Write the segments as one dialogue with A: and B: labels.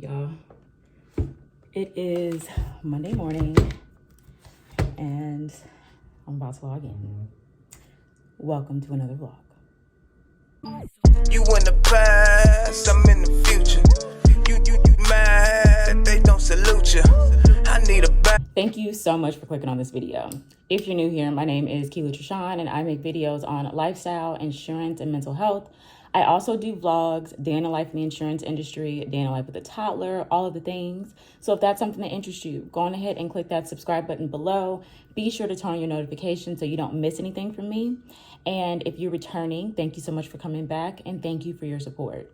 A: Y'all, it is Monday morning and I'm about to log in. Welcome to another vlog.
B: You in the past, I'm in the future. You mad that they don't salute you. I need a back.
A: Thank you so much for clicking on this video. If you're new here, my name is Keela Trishan and I make videos on lifestyle, insurance, and mental health. I also do vlogs, day in the life in the insurance industry, day in the life with a toddler, all of the things. So if that's something that interests you, go on ahead and click that subscribe button below. Be sure to turn on your notifications so you don't miss anything from me. And if you're returning, thank you so much for coming back and thank you for your support.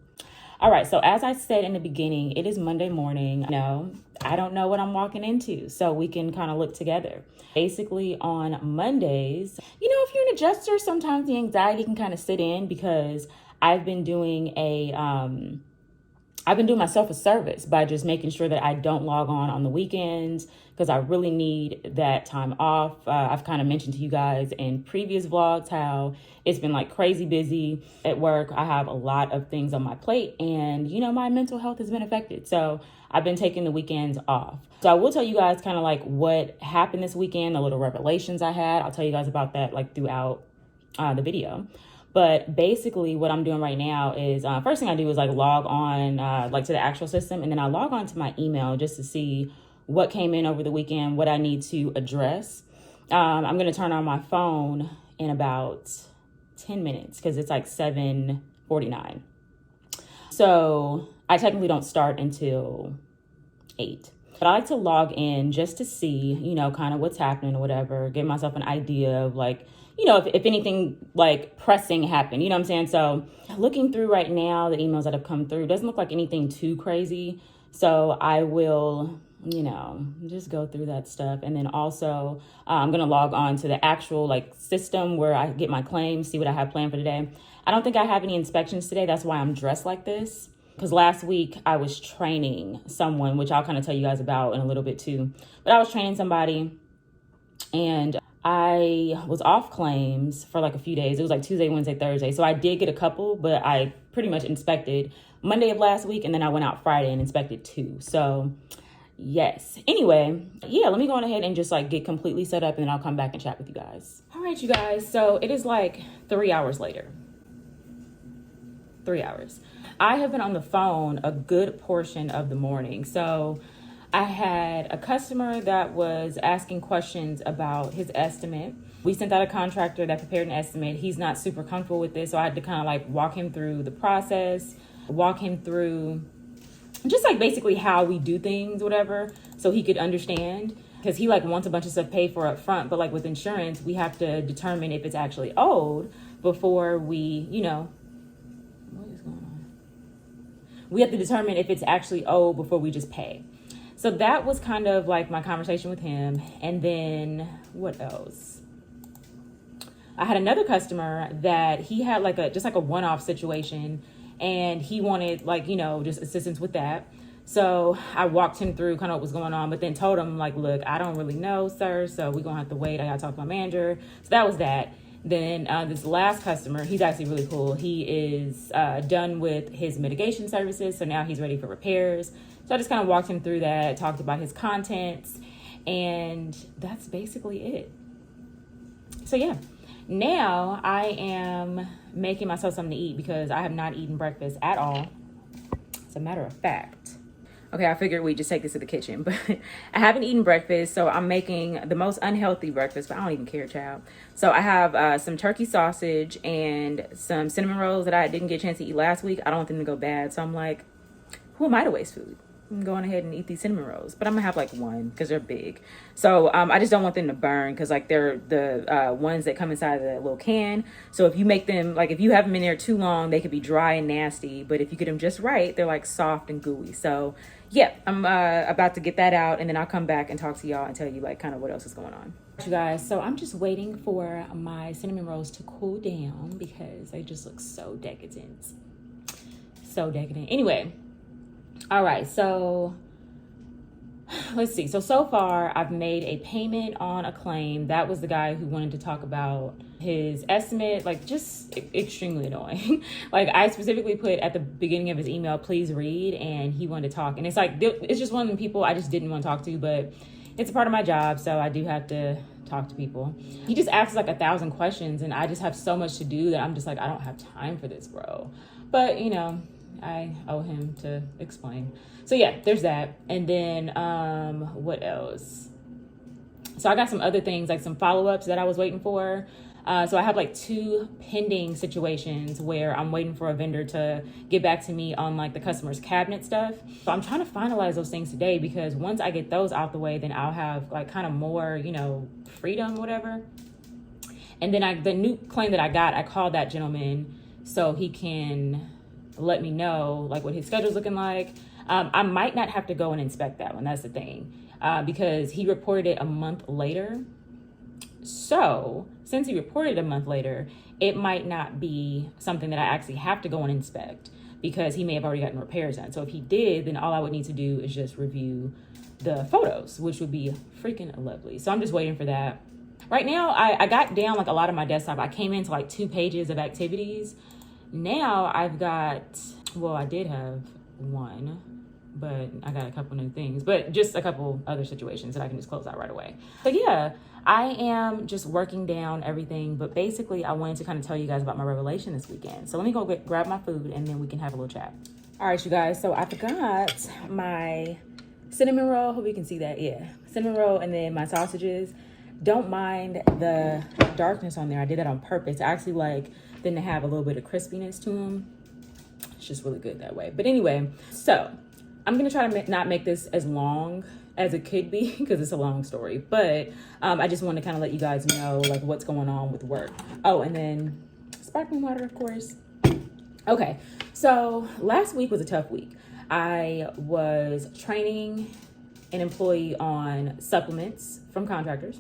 A: All right, so as I said in the beginning, it is Monday morning. No, I don't know what I'm walking into, so we can kind of look together. Basically, on Mondays, if you're an adjuster, sometimes the anxiety can kind of sit in because I've been doing myself a service by just making sure that I don't log on the weekends because I really need that time off. I've kind of mentioned to you guys in previous vlogs how it's been like crazy busy at work. I have a lot of things on my plate and, my mental health has been affected. So I've been taking the weekends off. So I will tell you guys kind of like what happened this weekend, the little revelations I had. I'll tell you guys about that like throughout the video. But basically what I'm doing right now is first thing I do is like log on to the actual system. And then I log on to my email just to see what came in over the weekend, what I need to address. I'm going to turn on my phone in about 10 minutes because it's like 7:49. So I technically don't start until 8. But I like to log in just to see, kind of what's happening or whatever, give myself an idea of like, if anything like pressing happened, you know what I'm saying? So looking through right now, the emails that have come through, doesn't look like anything too crazy. So I will, just go through that stuff. And then also I'm going to log on to the actual like system where I get my claims, see what I have planned for today. I don't think I have any inspections today. That's why I'm dressed like this. Because last week I was training someone, which I'll kind of tell you guys about in a little bit too. But I was training somebody and I was off claims for like a few days. It was like Tuesday, Wednesday, Thursday. So I did get a couple, but I pretty much inspected Monday of last week. And then I went out Friday and inspected 2. So yes. Anyway, let me go on ahead and just like get completely set up and then I'll come back and chat with you guys. All right, you guys. So it is like 3 hours later. 3 hours. I have been on the phone a good portion of the morning. So I had a customer that was asking questions about his estimate. We sent out a contractor that prepared an estimate. He's not super comfortable with this. So I had to kind of like walk him through the process, walk him through just like basically how we do things, whatever, so he could understand. Because he like wants a bunch of stuff paid for up front. But like with insurance, we have to determine if it's actually owed before we, what is going on? We have to determine if it's actually owed before we just pay. So that was kind of like my conversation with him. And then what else? I had another customer that he had like a one-off situation and he wanted like, just assistance with that. So I walked him through kind of what was going on, but then told him like, look, I don't really know, sir. So we're going to have to wait. I got to talk to my manager. So that was that. Then this last customer, he's actually really cool. He is done with his mitigation services. So now he's ready for repairs. So I just kind of walked him through that, talked about his contents, and that's basically it. So yeah, now I am making myself something to eat because I have not eaten breakfast at all. As a matter of fact. Okay, I figured we'd just take this to the kitchen, but I haven't eaten breakfast, so I'm making the most unhealthy breakfast, but I don't even care, child. So I have some turkey sausage and some cinnamon rolls that I didn't get a chance to eat last week. I don't want them to go bad, so I'm like, who am I to waste food? I'm going ahead and eat these cinnamon rolls, but I'm gonna have like one because they're big. So I just don't want them to burn because like they're the ones that come inside of the little can. So if you make them, like if you have them in there too long, they could be dry and nasty. But if you get them just right, they're like soft and gooey. So yeah, I'm about to get that out and then I'll come back and talk to y'all and tell you like kind of what else is going on. You guys, so I'm just waiting for my cinnamon rolls to cool down because they just look so decadent. So decadent. Anyway. All right, so let's see. So far, I've made a payment on a claim. That was the guy who wanted to talk about his estimate, like just extremely annoying. Like I specifically put at the beginning of his email, please read, and he wanted to talk. And it's like, it's just one of the people I just didn't want to talk to, but it's a part of my job, so I do have to talk to people. He just asks like 1,000 questions, and I just have so much to do that I'm just like, I don't have time for this, bro. But you know, I owe him to explain. So yeah, there's that. And then what else? So I got some other things, like some follow-ups that I was waiting for. So I have like 2 pending situations where I'm waiting for a vendor to get back to me on like the customer's cabinet stuff. So I'm trying to finalize those things today, because once I get those out the way, then I'll have like kind of more, you know, freedom, whatever. And then the new claim that I got, I called that gentleman so he can let me know like what his schedule's looking like. I might not have to go and inspect that one. That's the thing, because he reported it a month later. So since he reported a month later, it might not be something that I actually have to go and inspect, because he may have already gotten repairs done. So if he did, then all I would need to do is just review the photos, which would be freaking lovely. So I'm just waiting for that. Right now, I got down like a lot of my desktop. I came into like 2 pages of activities. Now I've got, well, I did have 1, but I got a couple new things, but just a couple other situations that I can just close out right away. So yeah, I am just working down everything, but basically I wanted to kind of tell you guys about my revelation this weekend. So let me go grab my food, and then we can have a little chat. All right, you guys, so I forgot my cinnamon roll. Hope you can see that. Yeah, cinnamon roll, and then my sausages. Don't mind the darkness on there. I did that on purpose. I actually like them to have a little bit of crispiness to them. It's just really good that way. But anyway, so I'm gonna try to not make this as long as it could be, because it's a long story. But I just want to kind of let you guys know like what's going on with work. Oh, and then sparkling water, of course. Okay, so last week was a tough week. I was training an employee on supplements from contractors.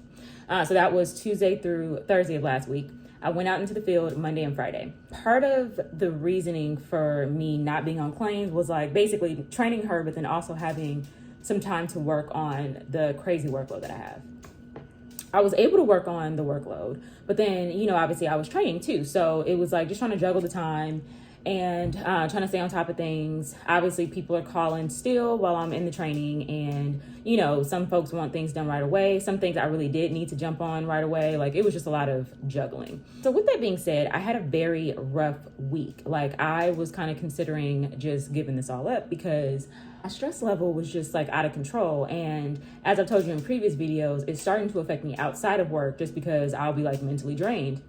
A: So that was Tuesday through Thursday of last week. I went out into the field Monday and Friday. Part of the reasoning for me not being on claims was like basically training her, but then also having some time to work on the crazy workload that I have. I was able to work on the workload, but then, you know, obviously I was training too. So it was like just trying to juggle the time and trying to stay on top of things. Obviously, people are calling still while I'm in the training, and you know, some folks want things done right away. Some things I really did need to jump on right away. Like it was just a lot of juggling. So with that being said, I had a very rough week. Like I was kind of considering just giving this all up, because my stress level was just like out of control. And as I've told you in previous videos, it's starting to affect me outside of work, just because I'll be like mentally drained.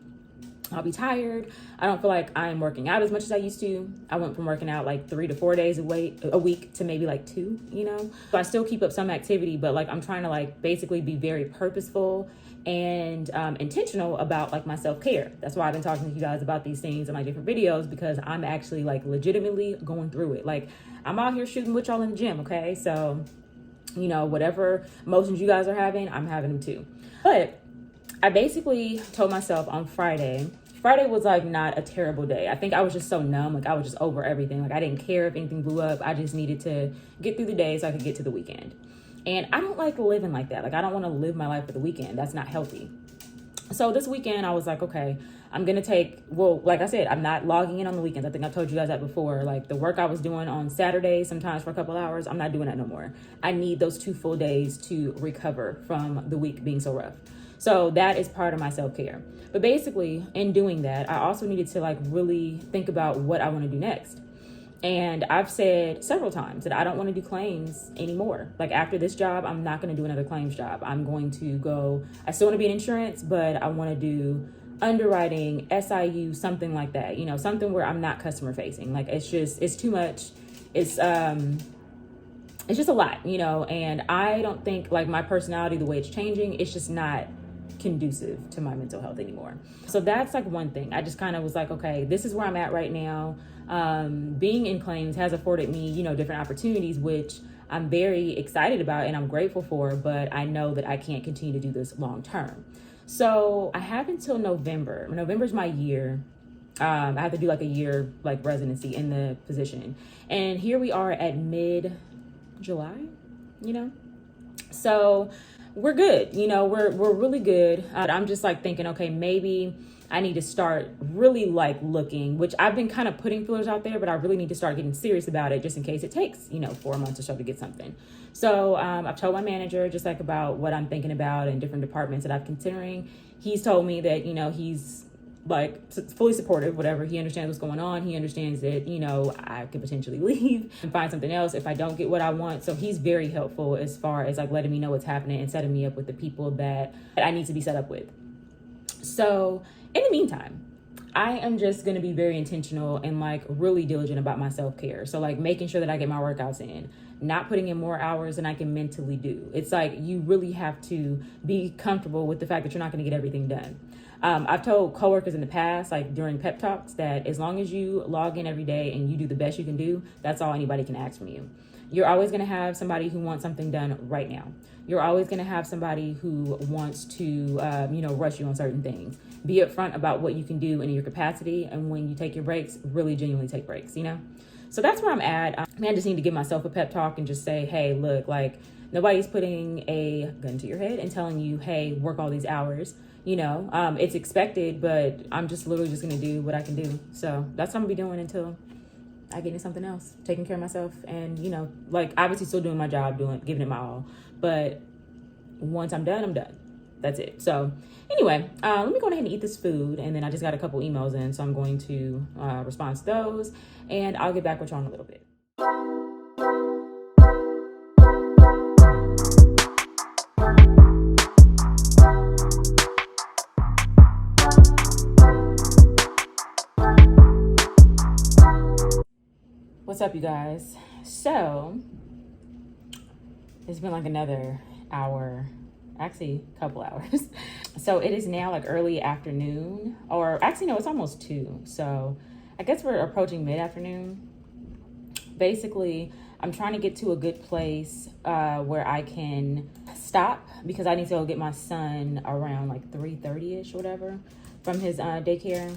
A: I'll be tired. I don't feel like I'm working out as much as I used to. I went from working out like 3 to 4 days a week to maybe like 2, you know? So I still keep up some activity, but like I'm trying to like basically be very purposeful and intentional about like my self-care. That's why I've been talking to you guys about these things in my different videos, because I'm actually like legitimately going through it. Like I'm out here shooting with y'all in the gym, okay? So, you know, whatever emotions you guys are having, I'm having them too. But I basically told myself on Friday was like not a terrible day. I think I was just so numb. Like I was just over everything. Like I didn't care if anything blew up. I just needed to get through the day so I could get to the weekend. And I don't like living like that. Like I don't want to live my life for the weekend. That's not healthy. So this weekend I was like, okay, I'm going to like I said, I'm not logging in on the weekends. I think I've told you guys that before. Like the work I was doing on Saturday, sometimes for a couple hours, I'm not doing that no more. I need those 2 full days to recover from the week being so rough. So that is part of my self-care. But basically, in doing that, I also needed to like really think about what I want to do next. And I've said several times that I don't want to do claims anymore. Like after this job, I'm not going to do another claims job. I'm going to go, I still want to be in insurance, but I want to do underwriting, SIU, something like that. You know, something where I'm not customer facing. Like it's too much. It's just a lot, you know, and I don't think like my personality, the way it's changing, it's just not conducive to my mental health anymore. So that's like one thing. I just kind of was like, okay, this is where I'm at right now. Being in claims has afforded me, you know, different opportunities, which I'm very excited about and I'm grateful for, but I know that I can't continue to do this long term. So I have until November. November's my year. I have to do like a year like residency in the position. And here we are at mid-July, you know? So we're good. We're really good. I'm just like thinking, okay, maybe I need to start really like looking, which I've been kind of putting feelers out there, but I really need to start getting serious about it just in case it takes, 4 months or so to get something. So I've told my manager just like about what I'm thinking about in different departments that I'm considering. He's told me that, he's like fully supportive, whatever. He understands what's going on. He understands that, I could potentially leave and find something else if I don't get what I want. So he's very helpful as far as like letting me know what's happening and setting me up with the people that I need to be set up with. So in the meantime, I am just going to be very intentional and like really diligent about my self-care. So like making sure that I get my workouts in, not putting in more hours than I can mentally do. It's like you really have to be comfortable with the fact that you're not going to get everything done. I've told coworkers in the past, like during pep talks, that as long as you log in every day and you do the best you can do, that's all anybody can ask from you. You're always going to have somebody who wants something done right now. You're always going to have somebody who wants to, rush you on certain things. Be upfront about what you can do in your capacity. And when you take your breaks, really genuinely take breaks, So that's where I'm at. I just need to give myself a pep talk and just say, hey, look, like nobody's putting a gun to your head and telling you, hey, work all these hours. It's expected, but I'm just literally just going to do what I can do. So that's what I'm going to be doing until I get into something else, taking care of myself and, like obviously still doing my job, giving it my all. But once I'm done, I'm done. That's it. So anyway, let me go ahead and eat this food. And then I just got a couple emails in, so I'm going to respond to those and I'll get back with y'all in a little bit. What's up, you guys? So it's been like another hour, actually a couple hours. So it is now like early afternoon, or actually no, it's almost 2. So I guess we're approaching mid-afternoon. Basically, I'm trying to get to a good place where I can stop because I need to go get my son around like 3:30ish or whatever from his daycare.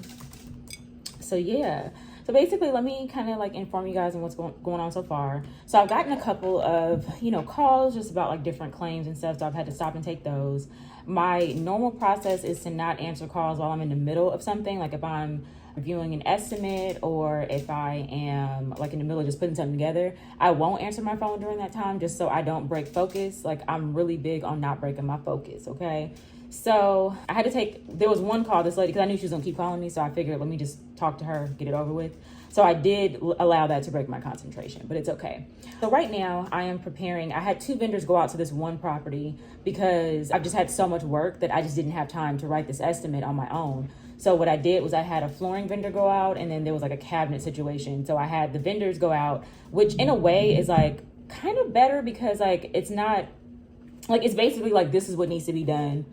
A: So yeah. So basically, let me kind of like inform you guys on what's going on so far. So I've gotten a couple of, calls just about like different claims and stuff. So I've had to stop and take those. My normal process is to not answer calls while I'm in the middle of something. Like if I'm reviewing an estimate or if I am like in the middle of just putting something together, I won't answer my phone during that time just so I don't break focus. Like I'm really big on not breaking my focus, okay? So I had to there was one call, this lady, because I knew she was going to keep calling me. So I figured, let me just talk to her, get it over with. So I did allow that to break my concentration, but it's okay. So right now I am preparing. I had 2 vendors go out to this one property because I've just had so much work that I just didn't have time to write this estimate on my own. So what I did was I had a flooring vendor go out and then there was like a cabinet situation. So I had the vendors go out, which in a way is like kind of better because like it's not like, it's basically like this is what needs to be done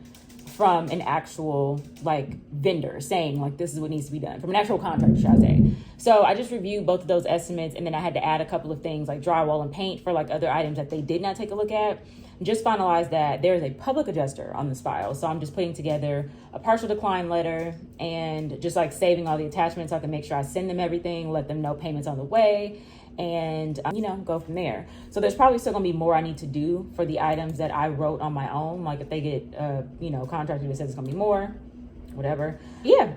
A: from an actual like vendor saying like this is what needs to be done from an actual contractor, should I say. So I just reviewed both of those estimates and then I had to add a couple of things like drywall and paint for like other items that they did not take a look at. Just finalized that there is a public adjuster on this file. So I'm just putting together a partial decline letter and just like saving all the attachments so I can make sure I send them everything, let them know payments on the way, and go from there. So there's probably still gonna be more I need to do for the items that I wrote on my own. Like if they get contractor that says it's gonna be more, whatever. Yeah.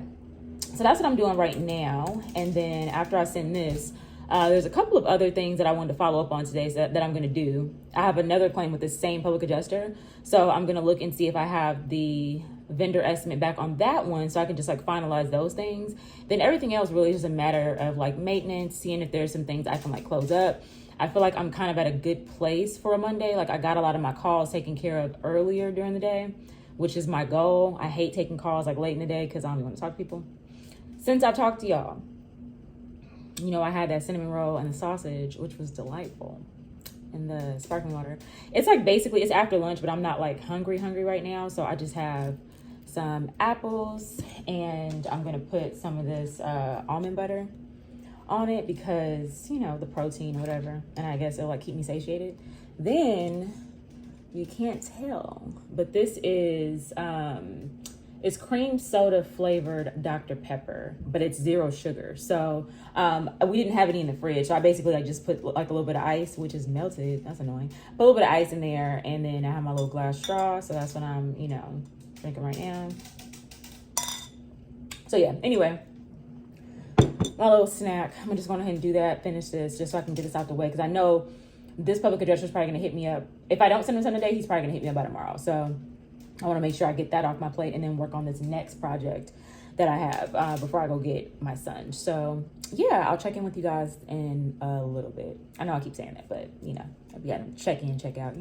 A: So that's what I'm doing right now. And then after I send this, there's a couple of other things that I wanted to follow up on today that I'm going to do. I have another claim with this same public adjuster. So I'm going to look and see if I have the vendor estimate back on that one so I can just like finalize those things. Then everything else really is just a matter of like maintenance, seeing if there's some things I can like close up. I feel like I'm kind of at a good place for a Monday. Like I got a lot of my calls taken care of earlier during the day, which is my goal. I hate taking calls like late in the day because I don't want to talk to people. Since I talked to y'all, I had that cinnamon roll and the sausage, which was delightful, and the sparkling water. It's like basically it's after lunch, but I'm not like hungry right now. So I just have some apples and I'm going to put some of this almond butter on it because, the protein or whatever. And I guess it'll like keep me satiated. Then you can't tell, but this is, It's cream soda flavored Dr. Pepper, but it's 0 sugar. So we didn't have any in the fridge. So I basically like just put like a little bit of ice, which is melted. That's annoying. Put a little bit of ice in there, and then I have my little glass straw. So that's what I'm, drinking right now. So yeah, anyway, my little snack. I'm just going ahead and do that, finish this, just so I can get this out the way. Because I know this public addresser is probably going to hit me up. If I don't send him something today, he's probably going to hit me up by tomorrow. So I want to make sure I get that off my plate and then work on this next project that I have before I go get my son. So yeah, I'll check in with you guys in a little bit. I know I keep saying that, but you gotta check in, check out,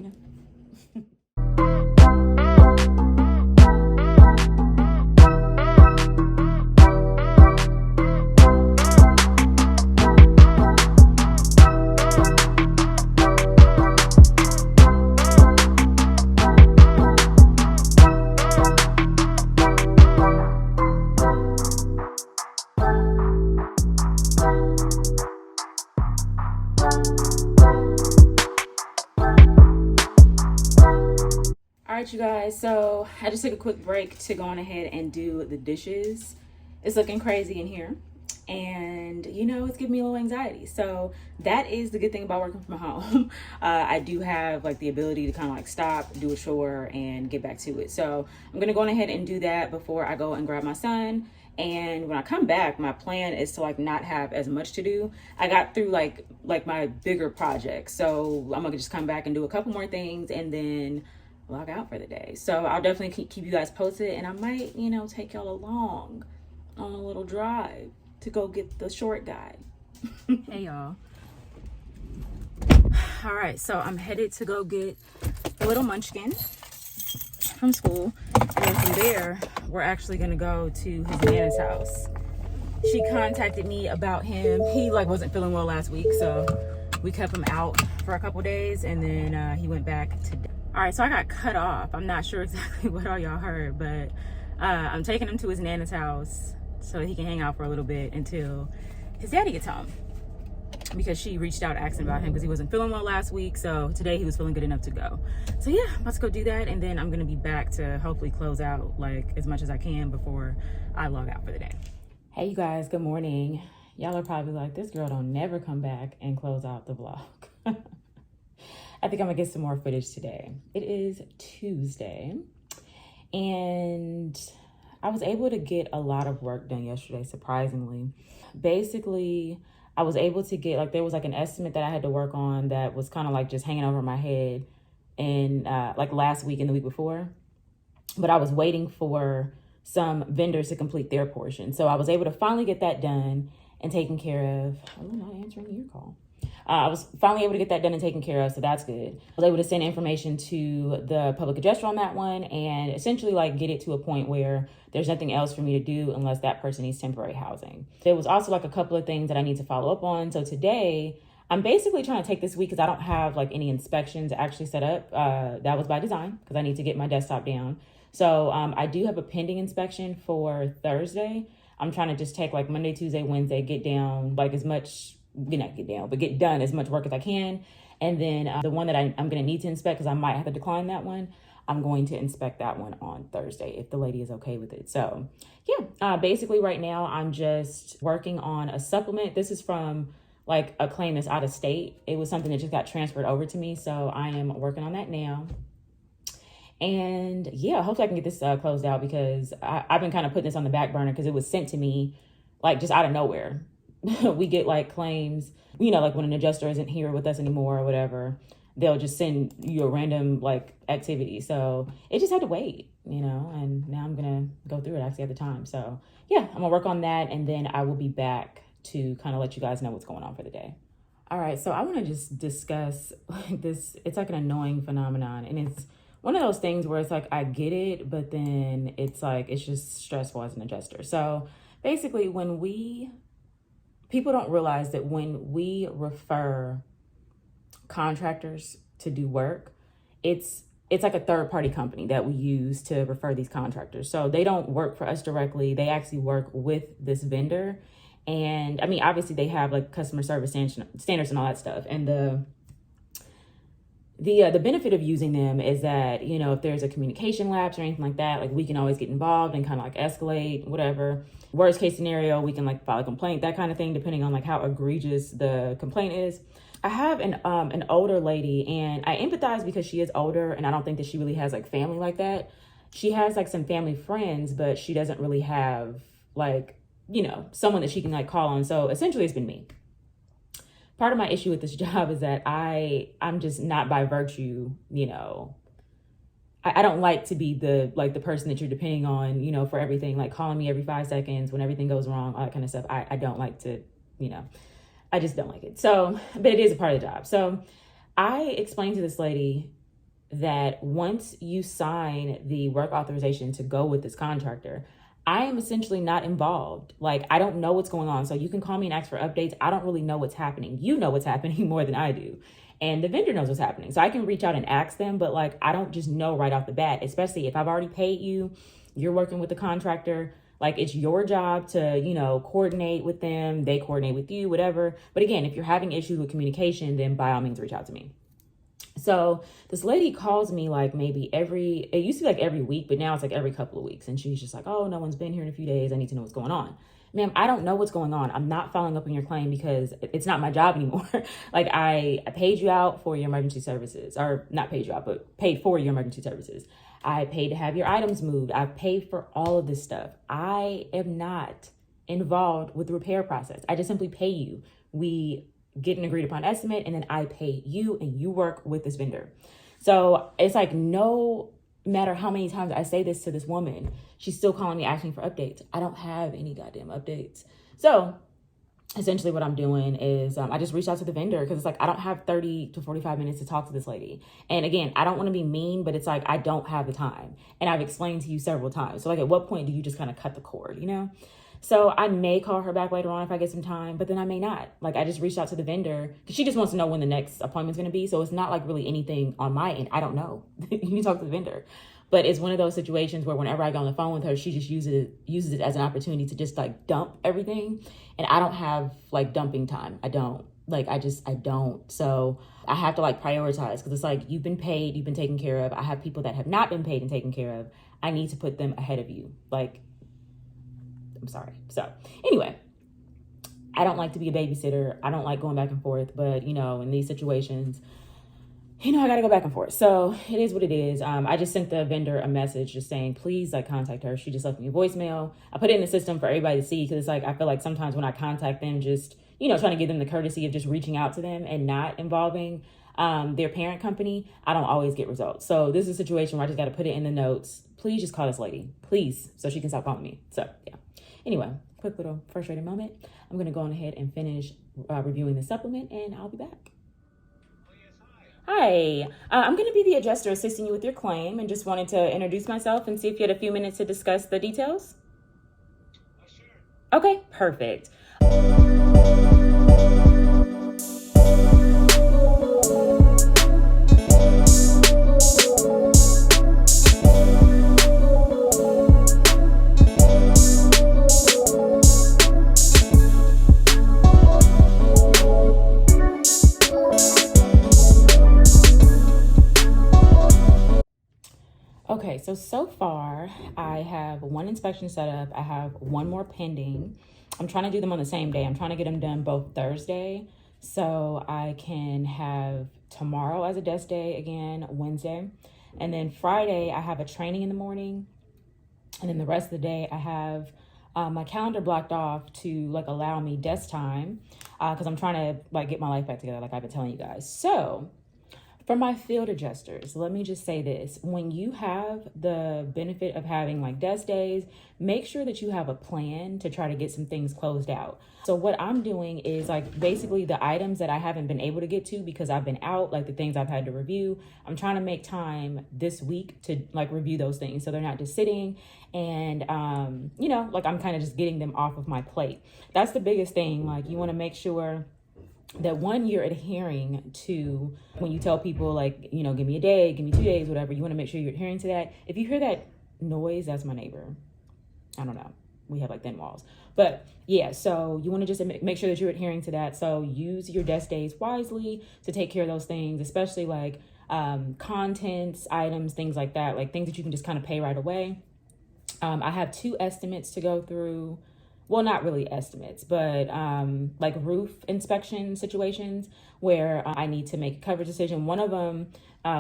A: All right, you guys, so I just took a quick break to go on ahead and do the dishes. It's looking crazy in here, and it's giving me a little anxiety. So that is the good thing about working from home. I do have like the ability to kind of like stop, do a chore, and get back to it. So I'm gonna go on ahead and do that before I go and grab my son. And when I come back, my plan is to like not have as much to do. I got through like my bigger projects, so I'm gonna just come back and do a couple more things and then log out for the day. So I'll definitely keep you guys posted, and I might take y'all along on a little drive to go get the short guy. Hey y'all. All right, so I'm headed to go get the little munchkin from school, and then from there we're actually gonna go to his nana's house. She contacted me about him. He wasn't feeling well last week, so we kept him out for a couple days, and then he went back today. All right, so I got cut off. I'm not sure exactly what all y'all heard, but I'm taking him to his nana's house so he can hang out for a little bit until his daddy gets home, because she reached out asking about him because he wasn't feeling well last week. So today he was feeling good enough to go. So yeah, I'm about to go do that, and then I'm gonna be back to hopefully close out like as much as I can before I log out for the day. Hey you guys, good morning. Y'all are probably like, this girl don't never come back and close out the vlog. I think I'm gonna get some more footage today. It is Tuesday, and I was able to get a lot of work done yesterday, surprisingly. Basically, I was able to get, there was an estimate that I had to work on that was kind of just hanging over my head and last week and the week before. But I was waiting for some vendors to complete their portion. So I was able to finally get that done and taken care of. Oh, not answering your call. I was finally able to get that done and taken care of, so that's good. I was able to send information to the public adjuster on that one and essentially get it to a point where there's nothing else for me to do unless that person needs temporary housing. There was also a couple of things that I need to follow up on. So today, I'm basically trying to take this week because I don't have any inspections actually set up. That was by design because I need to get my desktop down. So I do have a pending inspection for Thursday. I'm trying to just take Monday, Tuesday, Wednesday, get down as much, not get down, but get done as much work as I can. And then the one that I'm going to need to inspect, because I might have to decline that one, I'm going to inspect that one on Thursday if the lady is okay with it. So yeah, basically right now I'm just working on a supplement. This is from a claim that's out of state. It was something that just got transferred over to me. So I am working on that now. And yeah, hopefully I can get this closed out, because I've been kind of putting this on the back burner because it was sent to me just out of nowhere. We get claims, when an adjuster isn't here with us anymore or whatever, they'll just send you a random activity. So it just had to wait, and now I'm going to go through it actually at the time. So yeah, I'm gonna work on that, and then I will be back to kind of let you guys know what's going on for the day. All right, so I want to just discuss this. It's an annoying phenomenon, and it's one of those things where it's I get it, but then it's it's just stressful as an adjuster. So basically people don't realize that when we refer contractors to do work, it's a third-party company that we use to refer these contractors. So they don't work for us directly. They actually work with this vendor. And I mean, obviously they have customer service standards and all that stuff. And The benefit of using them is that, you know, if there's a communication lapse or anything like that, like we can always get involved and kind of like escalate, whatever. Worst case scenario, we can like file a complaint, that kind of thing, depending on like how egregious the complaint is. I have an older lady, and I empathize because she is older, and I don't think that she really has like family like that. She has like some family friends, but she doesn't really have like, you know, someone that she can like call on. So essentially it's been me. Part of my issue with this job is that I'm just not by virtue, you know, I don't like to be the person that you're depending on, you know, for everything, like calling me every 5 seconds when everything goes wrong, all that kind of stuff. I don't like to, you know, I just don't like it. So, but it is a part of the job. So I explained to this lady that once you sign the work authorization to go with this contractor, I am essentially not involved. Like, I don't know what's going on. So you can call me and ask for updates. I don't really know what's happening. You know what's happening more than I do. And the vendor knows what's happening. So I can reach out and ask them, but like, I don't just know right off the bat, especially if I've already paid you, you're working with the contractor. Like, it's your job to, you know, coordinate with them. They coordinate with you, whatever. But again, if you're having issues with communication, then by all means, reach out to me. So this lady calls me like maybe it used to be like every week, but now it's like every couple of weeks. And she's just like, oh, no one's been here in a few days. I need to know what's going on. Ma'am, I don't know what's going on. I'm not following up on your claim because it's not my job anymore. Like, I paid you out for your emergency services, or not paid you out, but paid for your emergency services. I paid to have your items moved. I paid for all of this stuff. I am not involved with the repair process. I just simply pay you. We get an agreed upon estimate, and then I pay you, and you work with this vendor. So it's like, no matter how many times I say this to this woman, she's still calling me asking for updates. I don't have any goddamn updates. So essentially what I'm doing is I just reached out to the vendor because it's like, I don't have 30 to 45 minutes to talk to this lady. And again, I don't want to be mean, but it's like, I don't have the time. And I've explained to you several times. So like, at what point do you just kind of cut the cord, you know? So I may call her back later on if I get some time, but then I may not. Like, I just reached out to the vendor because she just wants to know when the next appointment's going to be. So it's not like really anything on my end. I don't know. You can talk to the vendor. But it's one of those situations where whenever I go on the phone with her, she just uses it as an opportunity to just like dump everything. And I don't have like dumping time. I don't. I don't. So I have to like prioritize because it's like, you've been paid, you've been taken care of. I have people that have not been paid and taken care of. I need to put them ahead of you. Like, I'm sorry. So anyway, I don't like to be a babysitter. I don't like going back and forth, but you know, in these situations, you know, I got to go back and forth. So it is what it is. I just sent the vendor a message just saying, please like contact her. She just left me a voicemail. I put it in the system for everybody to see because it's like, I feel like sometimes when I contact them, just, you know, trying to give them the courtesy of just reaching out to them and not involving their parent company, I don't always get results. So this is a situation where I just got to put it in the notes. Please just call this lady, please, so she can stop calling me. So yeah. Anyway, quick little frustrating moment. I'm going to go on ahead and finish reviewing the supplement, and I'll be back. Hi, I'm going to be the adjuster assisting you with your claim, and just wanted to introduce myself and see if you had a few minutes to discuss the details. Sure. Okay, perfect. Okay, so far I have one inspection set up. I have one more pending. I'm trying to do them on the same day. I'm trying to get them done both Thursday so I can have tomorrow as a desk day again, Wednesday. And then Friday I have a training in the morning. And then the rest of the day I have my calendar blocked off to like allow me desk time because I'm trying to like get my life back together like I've been telling you guys. So for my field adjusters, let me just say this. When you have the benefit of having like desk days, make sure that you have a plan to try to get some things closed out. So what I'm doing is like basically the items that I haven't been able to get to because I've been out, like the things I've had to review, I'm trying to make time this week to like review those things so they're not just sitting and, you know, like I'm kind of just getting them off of my plate. That's the biggest thing. Like you want to make sure that one, you're adhering to when you tell people like, you know, give me a day, give me 2 days, whatever, you want to make sure you're adhering to that. If you hear that noise, that's my neighbor. I don't know. We have like thin walls, But yeah, so you want to just make sure that you're adhering to that. So use your desk days wisely to take care of those things, especially like contents, items, things like that, like things that you can just kind of pay right away. I have 2 estimates to go through. Well, not really estimates, but like roof inspection situations where I need to make a coverage decision. One of them,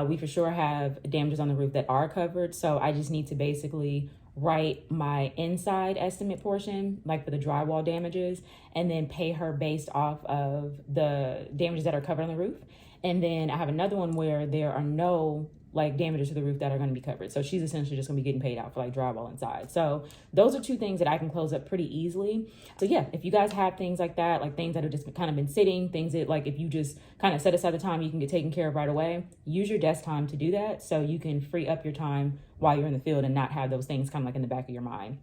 A: we for sure have damages on the roof that are covered. So I just need to basically write my inside estimate portion, like for the drywall damages, and then pay her based off of the damages that are covered on the roof. And then I have another one where there are no like damages to the roof that are going to be covered. So she's essentially just going to be getting paid out for like drywall inside. So those are 2 things that I can close up pretty easily. So yeah, if you guys have things like that, like things that have just kind of been sitting, things that like if you just kind of set aside the time you can get taken care of right away, use your desk time to do that so you can free up your time while you're in the field and not have those things kind of like in the back of your mind.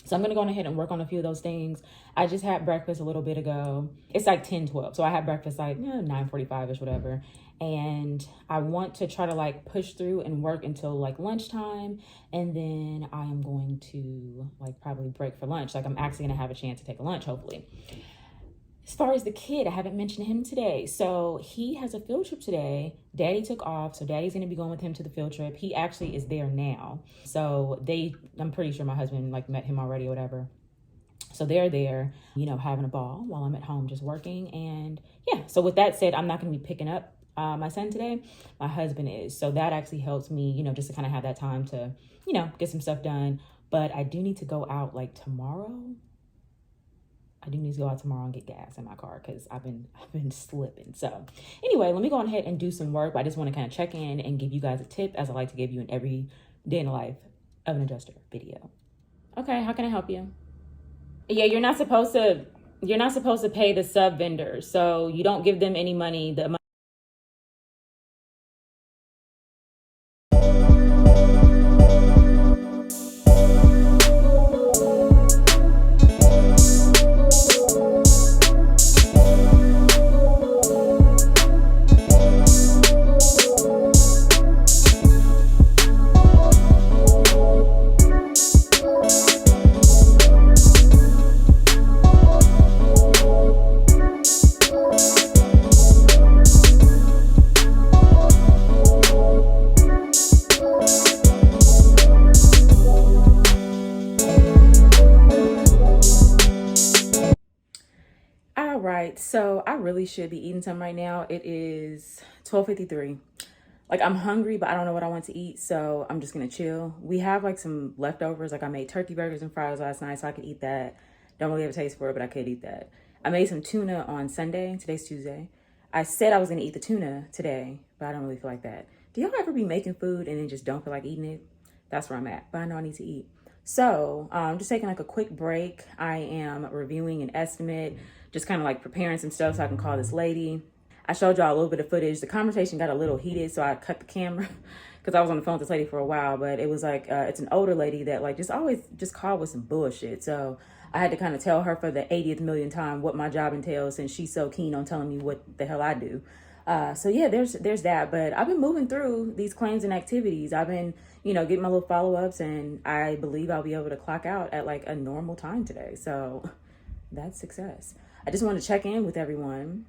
A: So I'm going to go ahead and work on a few of those things. I just had breakfast a little bit ago. It's like 10:12. So I had breakfast like 9:45ish, whatever. And I want to try to like push through and work until like lunchtime. And then I am going to like probably break for lunch. Like I'm actually going to have a chance to take a lunch, hopefully. As far as the kid, I haven't mentioned him today. So he has a field trip today. Daddy took off. So daddy's going to be going with him to the field trip. He actually is there now. So I'm pretty sure my husband like met him already or whatever. So they're there, having a ball while I'm at home just working. And yeah, so with that said, I'm not going to be picking up my son today. My husband is. So that actually helps me, just to kind of have that time to, get some stuff done. But I do need to go out like tomorrow. I do need to go out tomorrow and get gas in my car because I've been slipping. So anyway, let me go ahead and do some work. I just want to kind of check in and give you guys a tip, as I like to give you in every day in the life of an adjuster video. Okay, how can I help you? Yeah, you're not supposed to pay the sub vendors. So you don't give them any money. So I really should be eating some right now. It is 12:53. Like I'm hungry, but I don't know what I want to eat. So I'm just going to chill. We have like some leftovers. Like I made turkey burgers and fries last night, so I could eat that. Don't really have a taste for it, but I could eat that. I made some tuna on Sunday. Today's Tuesday. I said I was going to eat the tuna today, but I don't really feel like that. Do y'all ever be making food and then just don't feel like eating it? That's where I'm at, but I know I need to eat. So I'm just taking like a quick break. I am reviewing an estimate, just kind of like preparing some stuff so I can call this lady. I showed y'all a little bit of footage. The conversation got a little heated, so I cut the camera because I was on the phone with this lady for a while, but it was like, it's an older lady that like just always just called with some bullshit. So I had to kind of tell her for the 80th million time what my job entails, since she's so keen on telling me what the hell I do. So yeah, there's that. But I've been moving through these claims and activities. I've been, getting my little follow-ups, and I believe I'll be able to clock out at like a normal time today. So that's success. I just want to check in with everyone,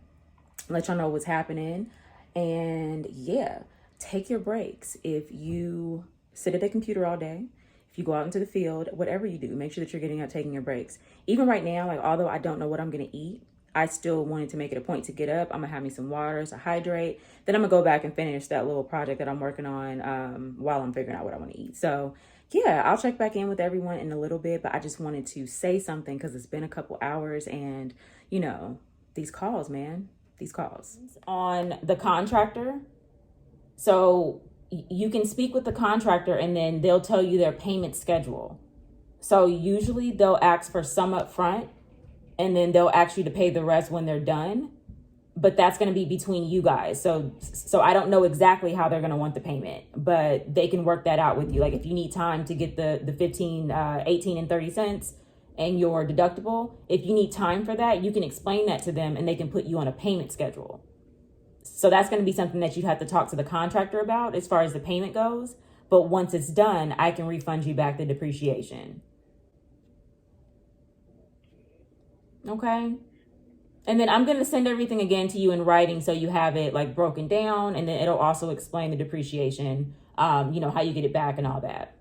A: let y'all know what's happening. And yeah, take your breaks. If you sit at the computer all day, if you go out into the field, whatever you do, make sure that you're getting out, taking your breaks. Even right now, like although I don't know what I'm going to eat, I still wanted to make it a point to get up. I'm gonna have me some water to hydrate. Then I'm gonna go back and finish that little project that I'm working on while I'm figuring out what I want to eat. So yeah, I'll check back in with everyone in a little bit, but I just wanted to say something because it's been a couple hours, and these calls, man, these calls on the contractor. So you can speak with the contractor and then they'll tell you their payment schedule. So usually they'll ask for some up front, and then they'll ask you to pay the rest when they're done. But that's going to be between you guys. So I don't know exactly how they're going to want the payment, but they can work that out with you. Like if you need time to get the 15, 18 and 30 cents and your deductible, if you need time for that, you can explain that to them and they can put you on a payment schedule. So that's going to be something that you have to talk to the contractor about as far as the payment goes. But once it's done, I can refund you back the depreciation. Okay. And then I'm going to send everything again to you in writing so you have it like broken down, and then it'll also explain the depreciation, how you get it back and all that.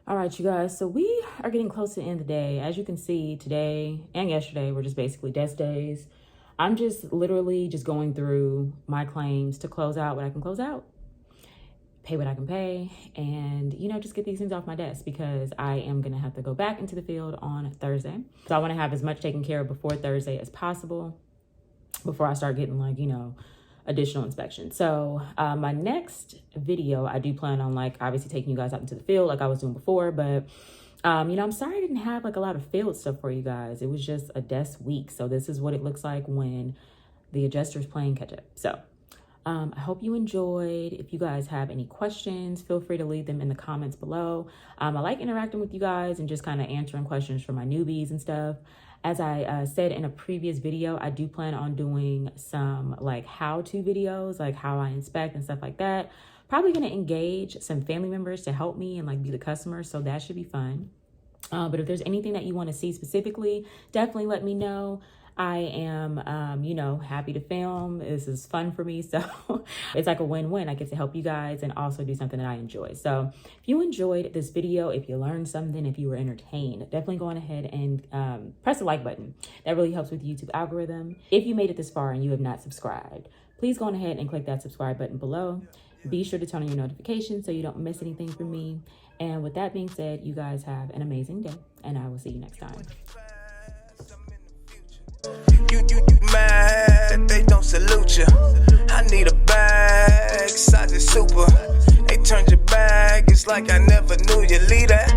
A: All right, you guys, so we are getting close to the end of the day. As you can see, today and yesterday were just basically desk days. I'm just literally just going through my claims to close out what I can close out, pay what I can pay, and, just get these things off my desk because I am going to have to go back into the field on Thursday. So I want to have as much taken care of before Thursday as possible before I start getting additional inspection. So my next video, I do plan on obviously taking you guys out into the field like I was doing before, but I'm sorry I didn't have a lot of field stuff for you guys. It was just a desk week. So this is what it looks like when the adjuster's playing catch up. So I hope you enjoyed. If you guys have any questions, feel free to leave them in the comments below. I like interacting with you guys and just kind of answering questions for my newbies and stuff. As I said in a previous video, I do plan on doing some how-to videos, like how I inspect and stuff like that. Probably going to engage some family members to help me and be the customer. So that should be fun. But if there's anything that you want to see specifically, definitely let me know. I am, happy to film. This is fun for me. So it's like a win-win. I get to help you guys and also do something that I enjoy. So if you enjoyed this video, if you learned something, if you were entertained, definitely go on ahead and press the like button. That really helps with the YouTube algorithm. If you made it this far and you have not subscribed, please go on ahead and click that subscribe button below. Be sure to turn on your notifications so you don't miss anything from me. And with that being said, you guys have an amazing day, and I will see you next time.
B: You mad, they don't salute you. I need a bag, size is super. They turned your bag, it's like I never knew you. Leave that